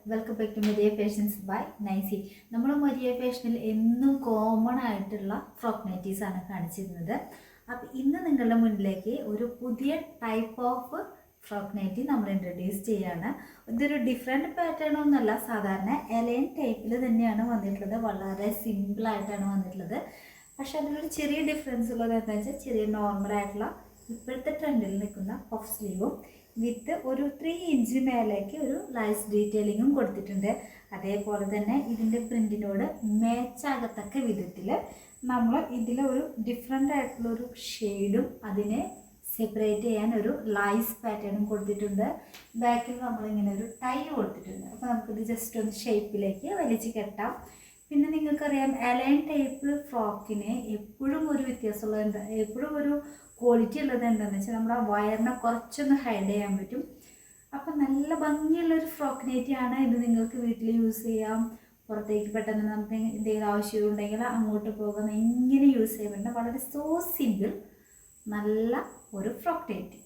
Welcome back to Maria fashions by Nicy. നമ്മൾ Maria ഫാഷനിൽ എന്നും കോമൺ ആയിട്ടുള്ള ഫ്രോക്ക് നൈറ്റീസ് ആണ് കാണിച്ചിരുന്നത്. അപ്പോൾ ഇന്ന് നിങ്ങളുടെ മുന്നിലേക്ക് ഒരു പുതിയ ടൈപ്പ് ഓഫ് ഫ്രോക്ക് നൈറ്റി നമ്മൾ ഇൻട്രൊഡ്യൂസ് ചെയ്യാണ്. ഇതൊരു ഡിഫറെൻറ്റ് പാറ്റേൺ ഒന്നുമല്ല, സാധാരണ എലൈൻ ടൈപ്പിൽ തന്നെയാണ് വന്നിട്ടുള്ളത്. വളരെ സിമ്പിളായിട്ടാണ് വന്നിട്ടുള്ളത്. പക്ഷെ അതിലൊരു ചെറിയ ഡിഫറൻസ് ഉള്ളത് എന്താണെന്ന് വെച്ചാൽ, ചെറിയ നോർമലായിട്ടുള്ള ഇപ്പോഴത്തെ ട്രെൻഡിൽ നിൽക്കുന്ന പഫ് സ്ലീവും വിത്ത് ഒരു 3 ഇഞ്ച് മേലേക്ക് ഒരു ലൈസ് ഡീറ്റെയിലിങ്ങും കൊടുത്തിട്ടുണ്ട്. അതേപോലെ തന്നെ ഇതിൻ്റെ പ്രിൻറ്റിനോട് മാച്ചാകത്തക്ക വിധത്തിൽ നമ്മൾ ഇതിലൊരു ഡിഫറെൻ്റ് ആയിട്ടുള്ളൊരു ഷെയ്ഡും അതിനെ സെപ്പറേറ്റ് ചെയ്യാൻ ഒരു ലൈസ് പാറ്റേണും കൊടുത്തിട്ടുണ്ട്. ബാക്കിൽ നമ്മളിങ്ങനെ ഒരു ടൈ കൊടുത്തിട്ടുണ്ട്. അപ്പോൾ നമുക്കിത് ജസ്റ്റ് ഒന്ന് ഷേപ്പിലേക്ക് വലിച്ച് കെട്ടാം. പിന്നെ നിങ്ങൾക്കറിയാം, അലൈൻ ടൈപ്പ് ഫ്രോക്കിന് എപ്പോഴും ഒരു വ്യത്യാസമുള്ളത് എപ്പോഴും ഒരു ക്വാളിറ്റി ഉള്ളത് എന്താണെന്ന് വെച്ചാൽ, നമ്മുടെ വയറിനെ കുറച്ചൊന്ന് ഹൈഡ് ചെയ്യാൻ പറ്റും. അപ്പം നല്ല ഭംഗിയുള്ളൊരു ഫ്രോക്ക് നൈറ്റിയാണ് ഇത്. നിങ്ങൾക്ക് വീട്ടിൽ യൂസ് ചെയ്യാം. പുറത്തേക്ക് പെട്ടെന്ന് നമുക്ക് എന്തെങ്കിലും ആവശ്യമുണ്ടെങ്കിൽ അങ്ങോട്ട് പോകാം, എങ്ങനെ യൂസ് ചെയ്യാൻ പറ്റുന്ന വളരെ സോ സിമ്പിൾ നല്ല ഒരു ഫ്രോക്ക് നൈറ്റി.